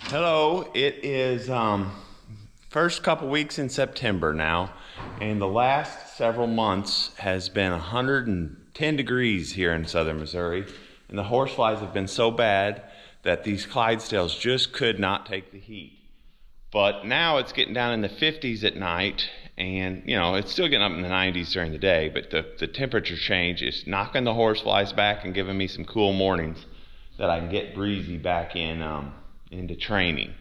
Hello, it is first couple weeks in September now, and the last several months has been 110 degrees here in southern Missouri, and the horseflies have been so bad that these Clydesdales just could not take the heat. But now it's getting down in the 50s at night, and it's still getting up in the 90s during the day, but the temperature change is knocking the horseflies back and giving me some cool mornings that I can get Breezy back into training.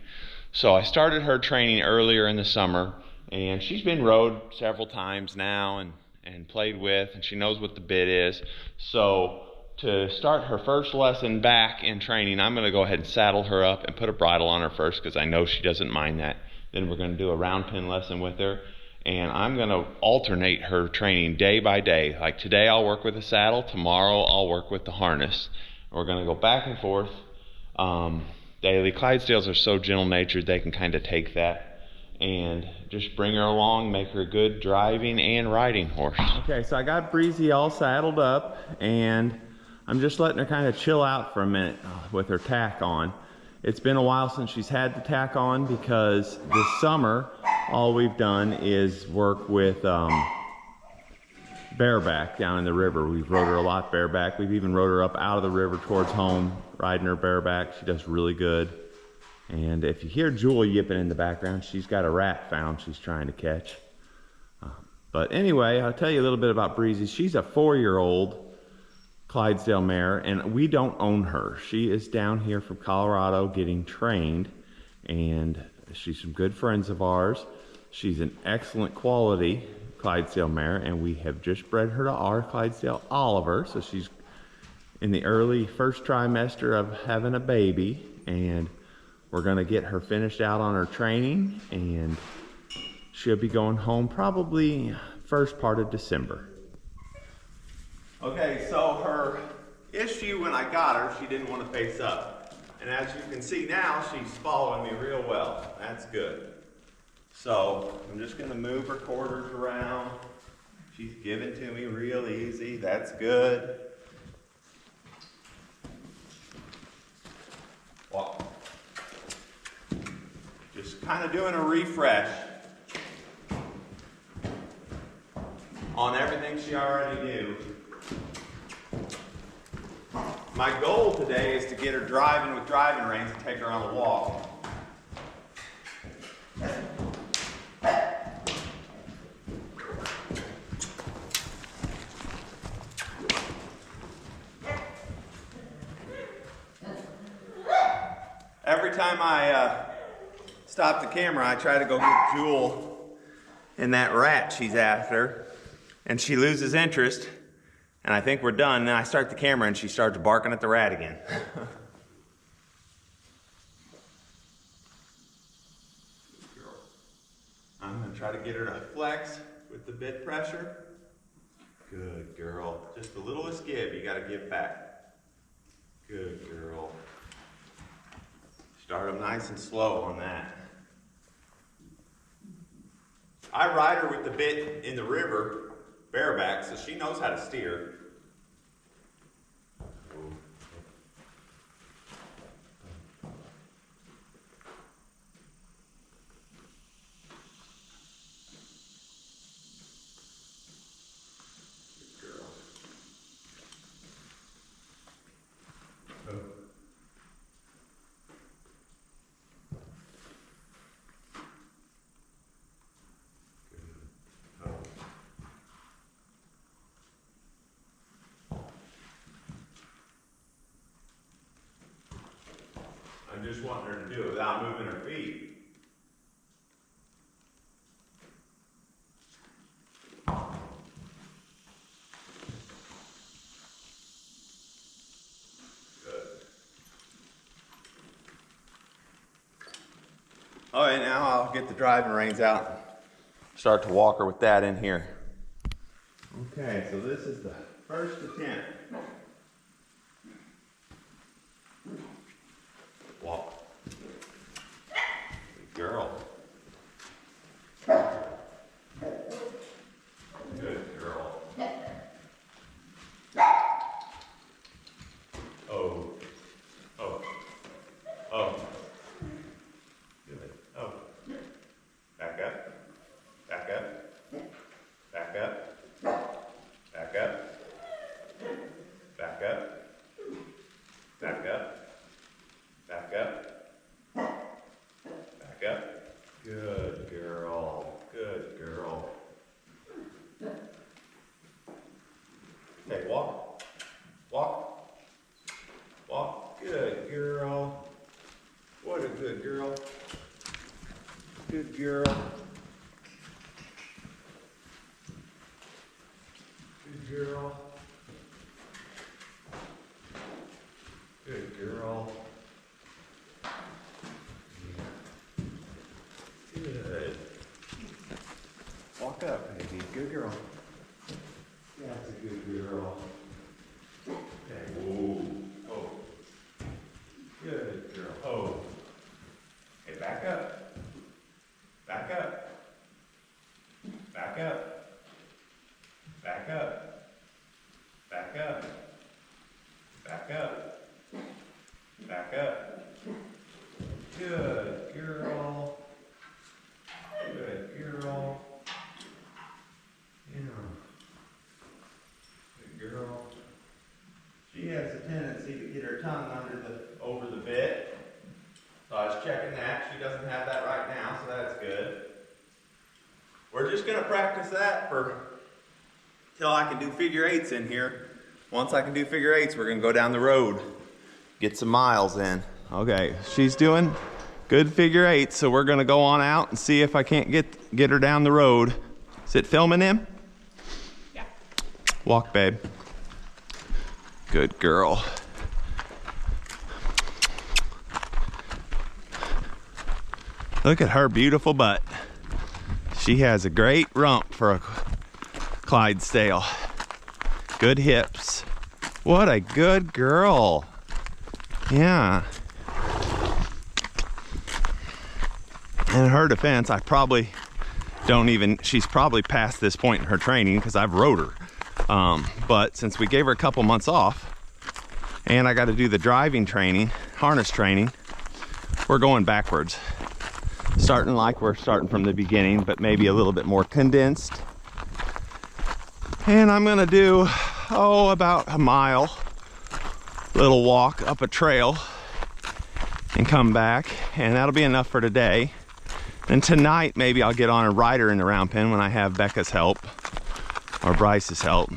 So I started her training earlier in the summer, and she's been rode several times now and played with, and she knows what the bit is. So to start her first lesson back in training, I'm going to go ahead and saddle her up and put a bridle on her first because I know she doesn't mind that. Then we're going to do a round pin lesson with her, and I'm going to alternate her training day by day. Like today I'll work with the saddle, tomorrow I'll work with the harness. We're going to go back and forth daily. Clydesdales are so gentle-natured they can kind of take that and just bring her along, make her a good driving and riding horse. Okay, so I got Breezy all saddled up, and I'm just letting her kind of chill out for a minute with her tack on. It's been a while since she's had the tack on because this summer all we've done is work with bareback down in the river. We've rode her a lot bareback. We've even rode her up out of the river towards home, riding her bareback. She does really good. And if you hear Jewel yipping in the background, she's got a rat found she's trying to catch. But anyway, I'll tell you a little bit about Breezy. She's a 4-year-old Clydesdale mare, and we don't own her. She is down here from Colorado getting trained, and she's some good friends of ours. She's an excellent quality Clydesdale mare, and we have just bred her to our Clydesdale Oliver, so she's in the early first trimester of having a baby, and we're going to get her finished out on her training, and she'll be going home probably first part of December. Okay, so her issue when I got her, she didn't want to face up, and as you can see now, she's following me real well. That's good. So I'm just going to move her quarters around. She's giving to me real easy. That's good. Walk. Just kind of doing a refresh on everything she already knew. My goal today is to get her driving with driving reins and take her on a walk. Every time I stop the camera, I try to go get Jewel and that rat she's after, and she loses interest, and I think we're done. Then I start the camera and she starts barking at the rat again. I'm going to try to get her to flex with the bit pressure. Good girl. Just the littlest give, you got to give back. Good girl. Start them nice and slow on that. I ride her with the bit in the river, bareback, so she knows how to steer. I'm just wanting her to do it without moving her feet. Good. All right, now I'll get the driving reins out. Start to walk her with that in here. Okay, so this is the first attempt. Walk. Good girl. Good girl. Oh. Oh. Oh. up. Back up. Good girl. Good girl. Okay, walk. Walk. Walk. Good girl. What a good girl. Good girl. Good girl. Good girl. Good. Walk up, baby. Good girl. That's a good girl. Okay. Whoa. Oh. Good girl. Oh. Okay, back up. Back up. Back up. Back up. Back up. Back up. Back up. Good girl. Good girl. Yeah. Good girl. She has a tendency to get her tongue over the bit. So I was checking that. She doesn't have that right now, so that's good. We're just gonna practice that till I can do figure eights in here. Once I can do figure eights, we're gonna go down the road, get some miles in. Okay, she's doing good figure eights, so we're gonna go on out and see if I can't get her down the road. Is it filming him? Yeah. Walk, babe. Good girl. Look at her beautiful butt. She has a great rump for a Clydesdale. Good hips. What a good girl. Yeah. In her defense, I probably don't even, she's probably past this point in her training because I've rode her. But since we gave her a couple months off and I got to do the driving training, harness training, we're going backwards. Starting like we're starting from the beginning, but maybe a little bit more condensed. And I'm gonna do, about a mile, little walk up a trail and come back, and that'll be enough for today. And tonight, maybe I'll get on a rider in the round pen when I have Becca's help or Bryce's help.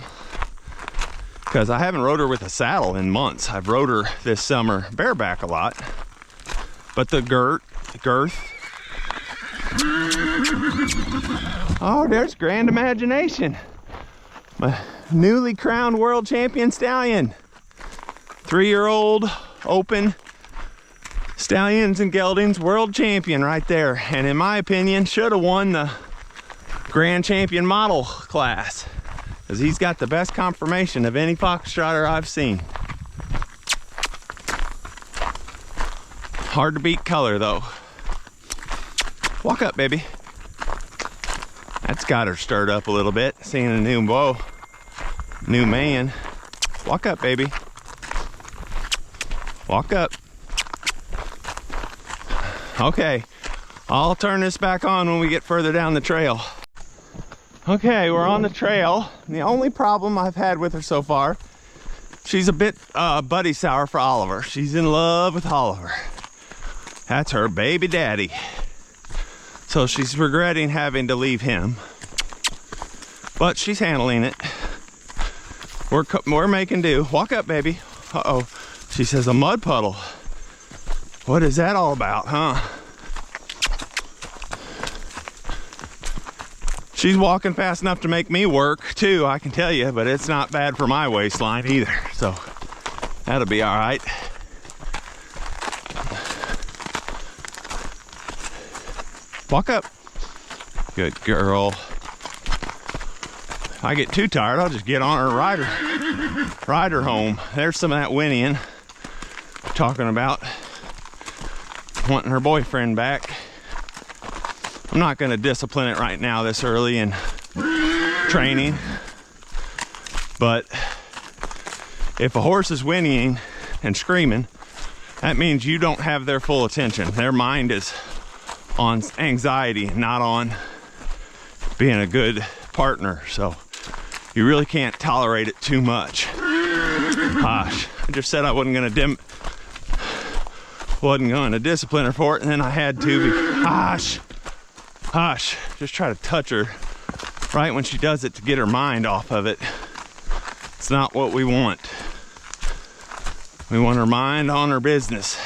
Because I haven't rode her with a saddle in months. I've rode her this summer bareback a lot, but the girth. Oh, there's Grand Imagination. My newly crowned world champion stallion. 3-year-old open stallions and geldings world champion right there. And in my opinion, should have won the grand champion model class, because he's got the best conformation of any foxtrotter I've seen. Hard to beat color though. Walk up, baby. That's got her stirred up a little bit, seeing a new man. Walk up, baby. Walk up. Okay, I'll turn this back on when we get further down the trail. Okay, we're on the trail. The only problem I've had with her so far, she's a bit buddy sour for Oliver. She's in love with Oliver. That's her baby daddy. So she's regretting having to leave him, but she's handling it. We're making do. Walk up, baby. Uh-oh. She says a mud puddle. What is that all about, huh? She's walking fast enough to make me work too, I can tell you, but it's not bad for my waistline either. So that'll be all right. Walk up. Good girl. If I get too tired, I'll just get on her ride her home. There's some of that whinnying. Talking about wanting her boyfriend back. I'm not going to discipline it right now this early in training. But if a horse is whinnying and screaming, that means you don't have their full attention. Their mind is on anxiety, not on being a good partner. So you really can't tolerate it too much. Gosh, I just said I wasn't gonna wasn't going to discipline her for it, and then I had to. Hush, hush. Just try to touch her right when she does it to get her mind off of it. It's not what we want. We want her mind on her business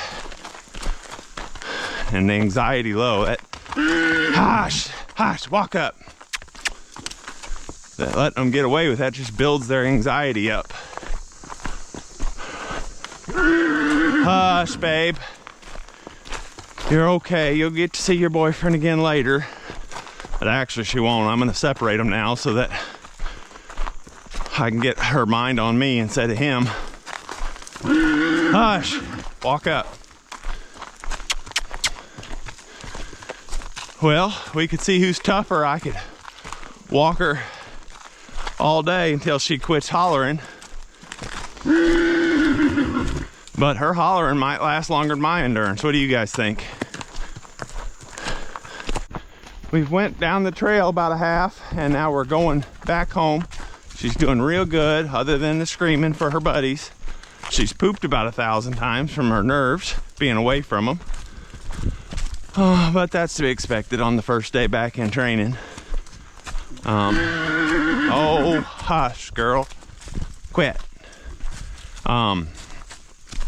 and the anxiety low. Hush, hush, walk up. Letting them get away with that just builds their anxiety up. Hush, babe. You're okay. You'll get to see your boyfriend again later. But actually, she won't. I'm going to separate them now so that I can get her mind on me instead of him. Hush. Walk up. Well, we could see who's tougher. I could walk her all day until she quits hollering. But her hollering might last longer than my endurance. What do you guys think? We've went down the trail about a half, and now we're going back home. She's doing real good, other than the screaming for her buddies. She's pooped about 1,000 times from her nerves, being away from them. Oh, but that's to be expected on the first day back in training. Oh, hush, girl. Quit.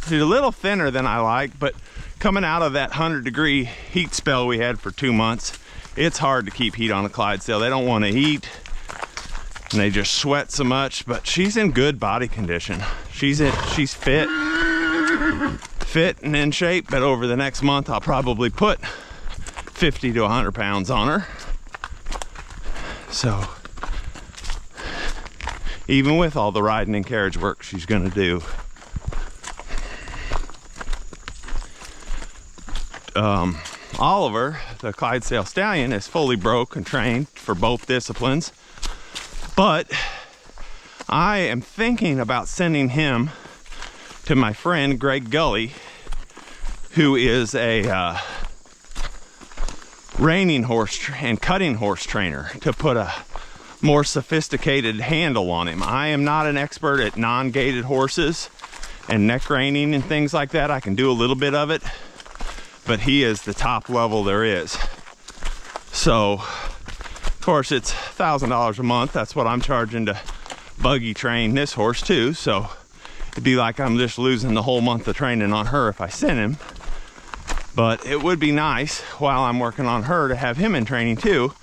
She's a little thinner than I like, but coming out of that 100-degree heat spell we had for 2 months, it's hard to keep heat on a Clydesdale. They don't want to eat, and they just sweat so much, but she's in good body condition. She's fit and in shape, but over the next month, I'll probably put 50 to 100 pounds on her. So, even with all the riding and carriage work she's gonna do. Oliver, the Clydesdale stallion, is fully broke and trained for both disciplines, but I am thinking about sending him to my friend Greg Gully, who is a reining horse and cutting horse trainer, to put a more sophisticated handle on him. I am not an expert at non-gaited horses and neck reining and things like that. I can do a little bit of it, but he is the top level there is. So, of course, it's $1,000 a month. That's what I'm charging to buggy train this horse too. So it'd be like I'm just losing the whole month of training on her if I sent him. But it would be nice while I'm working on her to have him in training too.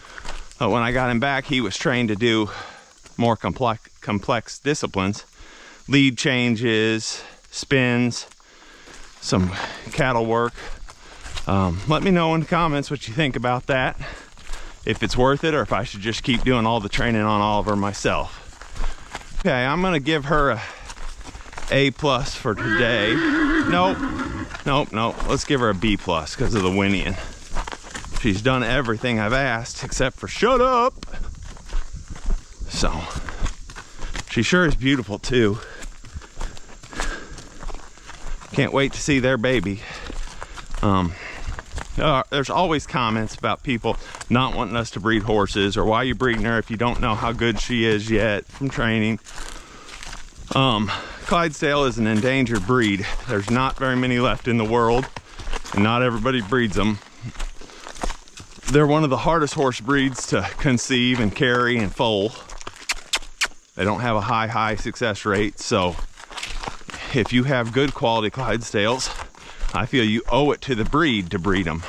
But when I got him back, he was trained to do more complex disciplines. Lead changes, spins, some cattle work. Let me know in the comments what you think about that. If it's worth it, or if I should just keep doing all the training on Oliver myself. Okay, I'm gonna give her a A+ for today. Nope. Let's give her a B+ because of the whinnying. She's done everything I've asked except for shut up. So, she sure is beautiful too. Can't wait to see their baby. There's always comments about people not wanting us to breed horses, or why you breeding her if you don't know how good she is yet from training. Clydesdale is an endangered breed. There's not very many left in the world, and not everybody breeds them. They're one of the hardest horse breeds to conceive and carry and foal. They don't have a high success rate, so if you have good quality Clydesdales, I feel you owe it to the breed to breed them.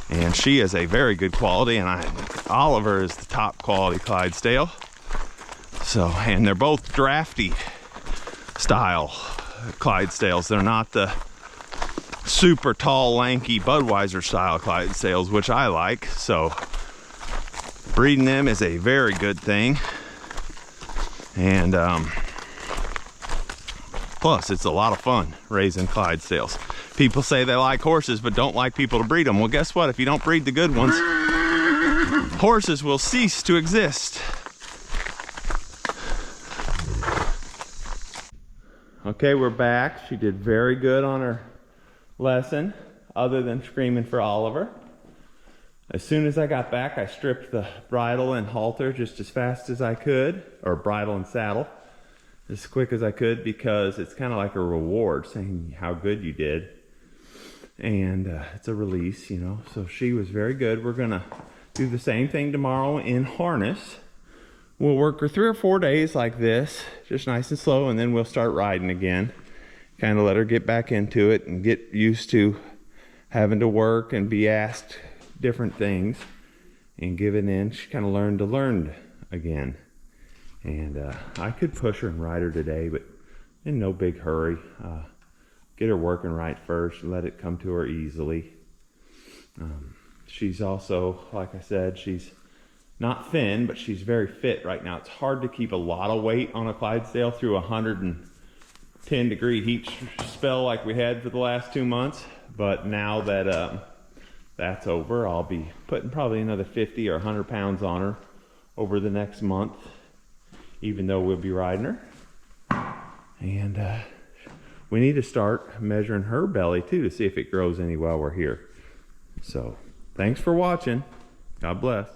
And she is a very good quality, and Oliver is the top quality Clydesdale. So, and they're both drafty style Clydesdales. They're not the super tall, lanky Budweiser style Clydesdales, which I like. So, breeding them is a very good thing. And plus, it's a lot of fun raising Clydesdales. People say they like horses but don't like people to breed them. Well, guess what? If you don't breed the good ones, horses will cease to exist. Okay, we're back. She did very good on her lesson, other than screaming for Oliver. As soon as I got back, I stripped the bridle and halter just as fast as I could, or bridle and saddle, as quick as I could, because it's kind of like a reward saying how good you did. and it's a release, you know, so she was very good. We're gonna do the same thing tomorrow in harness. We'll work her 3 or 4 days like this, just nice and slow, and then we'll start riding again. Kind of let her get back into it and get used to having to work and be asked different things and giving in. She kind of learned to learn again. And I could push her and ride her today, but in no big hurry. Get her working right first and let it come to her easily. She's also, like I said, she's not thin, but she's very fit right now. It's hard to keep a lot of weight on a Clydesdale through a 110-degree heat spell like we had for the last 2 months. But now that that's over, I'll be putting probably another 50 or 100 pounds on her over the next month, even though we'll be riding her. And we need to start measuring her belly too to see if it grows any while we're here. So thanks for watching. God bless.